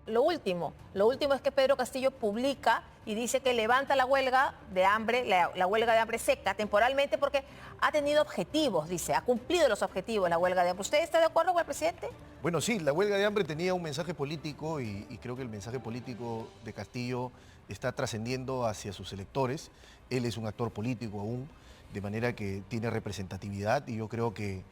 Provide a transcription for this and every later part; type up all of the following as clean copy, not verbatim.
Lo último es que Pedro Castillo publica y dice que levanta la huelga de hambre, la huelga de hambre seca temporalmente porque ha tenido objetivos, dice, ha cumplido los objetivos la huelga de hambre. ¿Usted está de acuerdo con el presidente? Bueno, sí, la huelga de hambre tenía un mensaje político y creo que el mensaje político de Castillo está trascendiendo hacia sus electores. Él es un actor político aún, de manera que tiene representatividad y yo creo que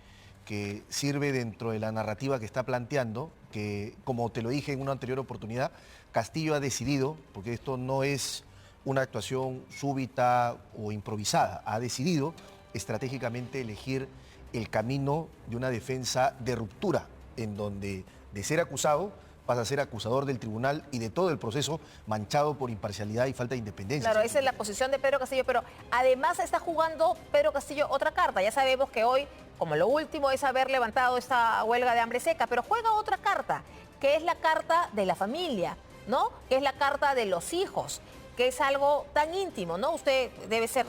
sirve dentro de la narrativa que está planteando, que como te lo dije en una anterior oportunidad, Castillo ha decidido, porque esto no es una actuación súbita o improvisada, ha decidido estratégicamente elegir el camino de una defensa de ruptura, en donde de ser acusado pasa a ser acusador del tribunal y de todo el proceso manchado por imparcialidad y falta de independencia. Claro, esa es la posición de Pedro Castillo, pero además está jugando Pedro Castillo otra carta. Ya sabemos que hoy, como lo último, es haber levantado esta huelga de hambre seca, pero juega otra carta, que es la carta de la familia, ¿no? Que es la carta de los hijos, que es algo tan íntimo, ¿no? Usted debe ser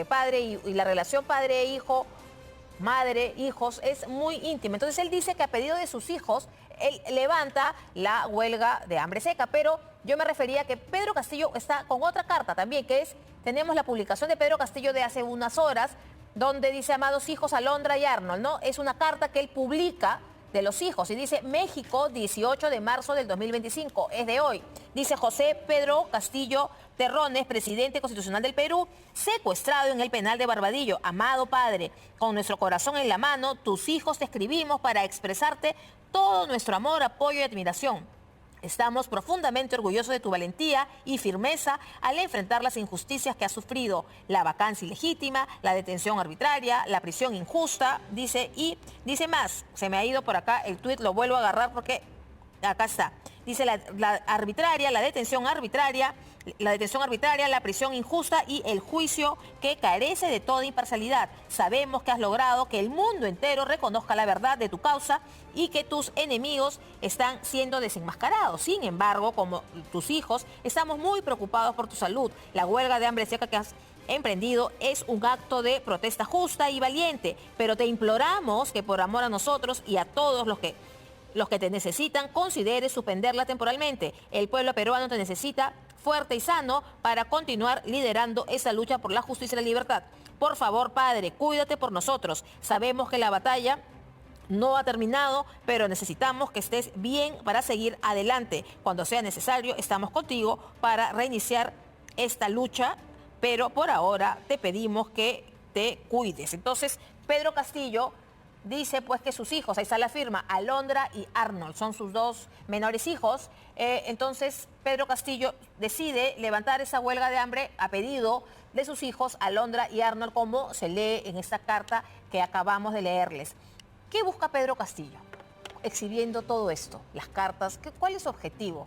padre y la relación padre-hijo, madre, hijos, es muy íntima. Entonces él dice que a pedido de sus hijos, él levanta la huelga de hambre seca, pero yo me refería a que Pedro Castillo está con otra carta también, que es, tenemos la publicación de Pedro Castillo de hace unas horas, donde dice, amados hijos, Alondra y Arnold, ¿no? Es una carta que él publica de los hijos y dice, México, 18 de marzo del 2025, es de hoy. Dice José Pedro Castillo Terrones, presidente constitucional del Perú, secuestrado en el penal de Barbadillo. Amado padre, con nuestro corazón en la mano, tus hijos te escribimos para expresarte todo nuestro amor, apoyo y admiración. Estamos profundamente orgullosos de tu valentía y firmeza al enfrentar las injusticias que has sufrido, la vacancia ilegítima, la detención arbitraria, la prisión injusta, dice, y dice más, se me ha ido por acá el tuit, lo vuelvo a agarrar porque acá está. Dice la arbitraria, la detención arbitraria, la prisión injusta y el juicio que carece de toda imparcialidad. Sabemos que has logrado que el mundo entero reconozca la verdad de tu causa y que tus enemigos están siendo desenmascarados. Sin embargo, como tus hijos, estamos muy preocupados por tu salud. La huelga de hambre seca que has emprendido es un acto de protesta justa y valiente, pero te imploramos que por amor a nosotros y a todos los que te necesitan, considere suspenderla temporalmente. El pueblo peruano te necesita fuerte y sano para continuar liderando esa lucha por la justicia y la libertad. Por favor, padre, cuídate por nosotros. Sabemos que la batalla no ha terminado, pero necesitamos que estés bien para seguir adelante. Cuando sea necesario, estamos contigo para reiniciar esta lucha, pero por ahora te pedimos que te cuides. Entonces, Pedro Castillo dice pues que sus hijos, ahí está la firma, Alondra y Arnold, son sus dos menores hijos. Entonces Pedro Castillo decide levantar esa huelga de hambre a pedido de sus hijos, Alondra y Arnold, como se lee en esta carta que acabamos de leerles. ¿Qué busca Pedro Castillo exhibiendo todo esto? Las cartas, ¿cuál es su objetivo?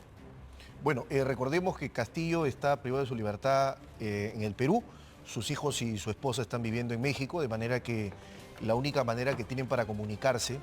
Bueno, recordemos que Castillo está privado de su libertad en el Perú. Sus hijos y su esposa están viviendo en México, de manera que la única manera que tienen para comunicarse,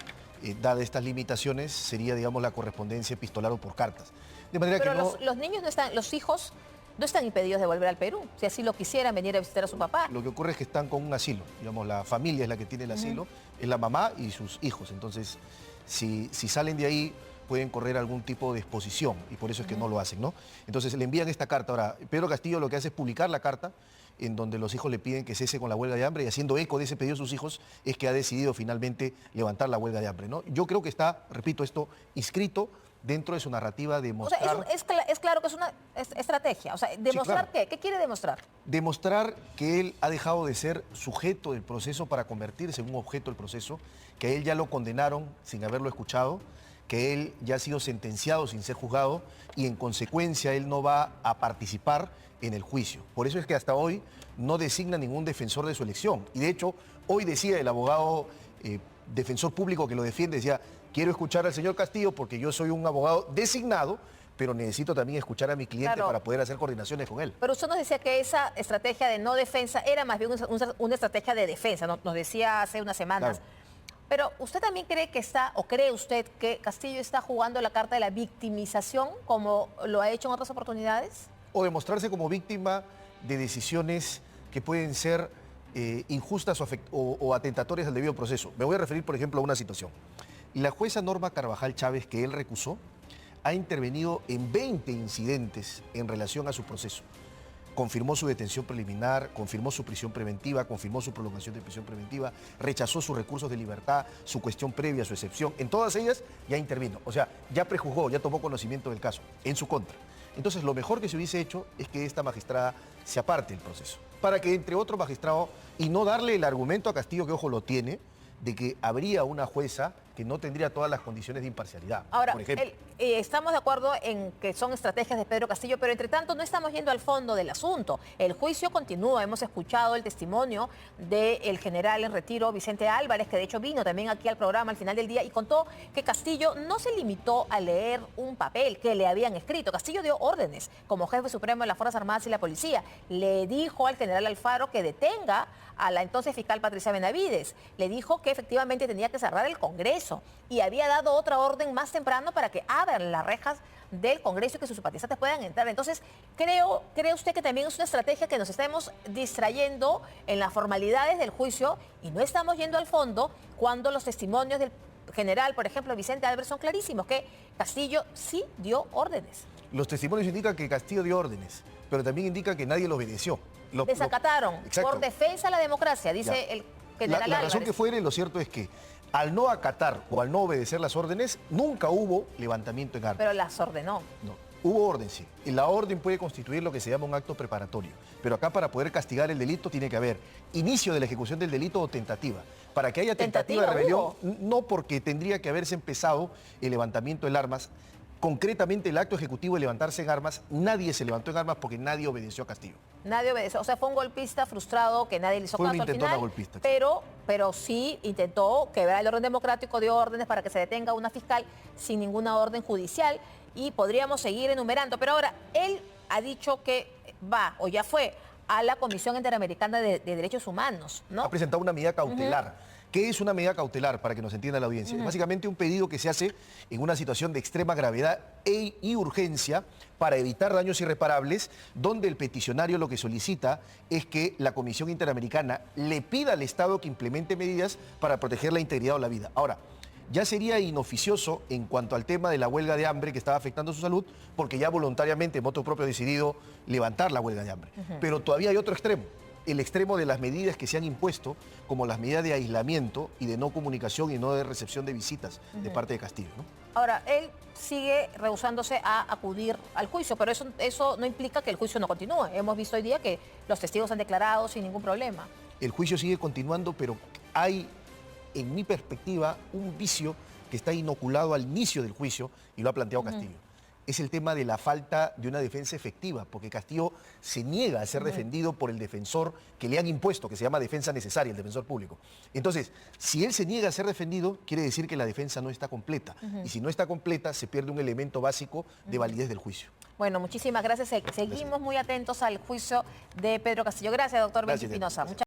dadas estas limitaciones, sería, digamos, la correspondencia epistolar o por cartas. De manera Pero que no, los niños no están, los hijos no están impedidos de volver al Perú, si así lo quisieran venir a visitar a su papá. lo que ocurre es que están con un asilo. Digamos, la familia es la que tiene el asilo, es la mamá y sus hijos. Entonces, si salen de ahí, pueden correr algún tipo de exposición y por eso es que no lo hacen, ¿no? Entonces le envían esta carta. Ahora, Pedro Castillo lo que hace es publicar la carta en donde los hijos le piden que cese con la huelga de hambre y haciendo eco de ese pedido de sus hijos es que ha decidido finalmente levantar la huelga de hambre, ¿no? Yo creo que está, repito, esto inscrito dentro de su narrativa de mostrar... O sea, es claro que es una estrategia. O sea, ¿demostrar Sí, claro. qué? ¿Qué quiere demostrar? Demostrar que él ha dejado de ser sujeto del proceso para convertirse en un objeto del proceso, que a él ya lo condenaron sin haberlo escuchado, que él ya ha sido sentenciado sin ser juzgado y en consecuencia él no va a participar en el juicio. Por eso es que hasta hoy no designa ningún defensor de su elección. Y de hecho, hoy decía el abogado defensor público que lo defiende, decía, quiero escuchar al señor Castillo porque yo soy un abogado designado, pero necesito también escuchar a mi cliente para poder hacer coordinaciones con él. Pero usted nos decía que esa estrategia de no defensa era más bien una estrategia de defensa, nos decía hace unas semanas. Claro. Pero ¿usted también cree que cree usted que Castillo está jugando la carta de la victimización como lo ha hecho en otras oportunidades? O demostrarse como víctima de decisiones que pueden ser injustas o atentatorias al debido proceso. Me voy a referir, por ejemplo, a una situación. La jueza Norma Carvajal Chávez, que él recusó, ha intervenido en 20 incidentes en relación a su proceso. Confirmó su detención preliminar, confirmó su prisión preventiva, confirmó su prolongación de prisión preventiva, rechazó sus recursos de libertad, su cuestión previa, su excepción. En todas ellas ya intervino. O sea, ya prejuzgó, ya tomó conocimiento del caso, en su contra. Entonces, lo mejor que se hubiese hecho es que esta magistrada se aparte del proceso, para que entre otros magistrados, y no darle el argumento a Castillo, que ojo lo tiene, de que habría una jueza que no tendría todas las condiciones de imparcialidad. Ahora, por ejemplo. estamos de acuerdo en que son estrategias de Pedro Castillo, pero entre tanto no estamos yendo al fondo del asunto. El juicio continúa. Hemos escuchado el testimonio del general en retiro Vicente Álvarez, que de hecho vino también aquí al programa al final del día y contó que Castillo no se limitó a leer un papel que le habían escrito. Castillo dio órdenes como jefe supremo de las Fuerzas Armadas y la Policía. Le dijo al general Alfaro que detenga a la entonces fiscal Patricia Benavides. Le dijo que efectivamente tenía que cerrar el Congreso y había dado otra orden más temprano para que abran las rejas del Congreso y que sus simpatizantes puedan entrar. Entonces, ¿cree usted que también es una estrategia que nos estemos distrayendo en las formalidades del juicio y no estamos yendo al fondo cuando los testimonios del general, por ejemplo, Vicente Álvarez, son clarísimos, que Castillo sí dio órdenes? Los testimonios indican que Castillo dio órdenes, pero también indica que nadie lo obedeció. Desacataron Exacto. por defensa a la democracia, dice Ya. el general La razón Álvarez. que fuere, lo cierto es que al no acatar o al no obedecer las órdenes, nunca hubo levantamiento en armas. Pero las ordenó. No, hubo orden, sí. Y la orden puede constituir lo que se llama un acto preparatorio. Pero acá para poder castigar el delito tiene que haber inicio de la ejecución del delito o tentativa. Para que haya tentativa de rebelión, no, porque tendría que haberse empezado el levantamiento en armas. Concretamente el acto ejecutivo de levantarse en armas, nadie se levantó en armas porque nadie obedeció a Castillo. Nadie obedeció. O sea, fue un golpista frustrado que nadie le hizo Fue caso una al intentona final. golpista. Pero sí intentó quebrar el orden democrático, dio órdenes para que se detenga una fiscal sin ninguna orden judicial y podríamos seguir enumerando. Pero ahora, él ha dicho que va o ya fue a la Comisión Interamericana de Derechos Humanos, ¿no? Ha presentado una medida cautelar. ¿Qué es una medida cautelar, para que nos entienda la audiencia? Es básicamente un pedido que se hace en una situación de extrema gravedad y urgencia para evitar daños irreparables, donde el peticionario lo que solicita es que la Comisión Interamericana le pida al Estado que implemente medidas para proteger la integridad o la vida. Ahora, ya sería inoficioso en cuanto al tema de la huelga de hambre que estaba afectando su salud, porque ya voluntariamente, motu propio, ha decidido levantar la huelga de hambre. Pero todavía hay otro extremo. El extremo de las medidas que se han impuesto, como las medidas de aislamiento y de no comunicación y no de recepción de visitas de parte de Castillo, ¿no? Ahora, él sigue rehusándose a acudir al juicio, pero eso no implica que el juicio no continúe. Hemos visto hoy día que los testigos han declarado sin ningún problema. El juicio sigue continuando, pero hay, en mi perspectiva, un vicio que está inoculado al inicio del juicio y lo ha planteado Castillo. Es el tema de la falta de una defensa efectiva, porque Castillo se niega a ser defendido por el defensor que le han impuesto, que se llama defensa necesaria, el defensor público. Entonces, si él se niega a ser defendido, quiere decir que la defensa no está completa. Y si no está completa, se pierde un elemento básico de validez del juicio. Bueno, muchísimas gracias. Seguimos muy atentos al juicio de Pedro Castillo. Gracias, doctor Benji Gracias, Espinosa. gracias.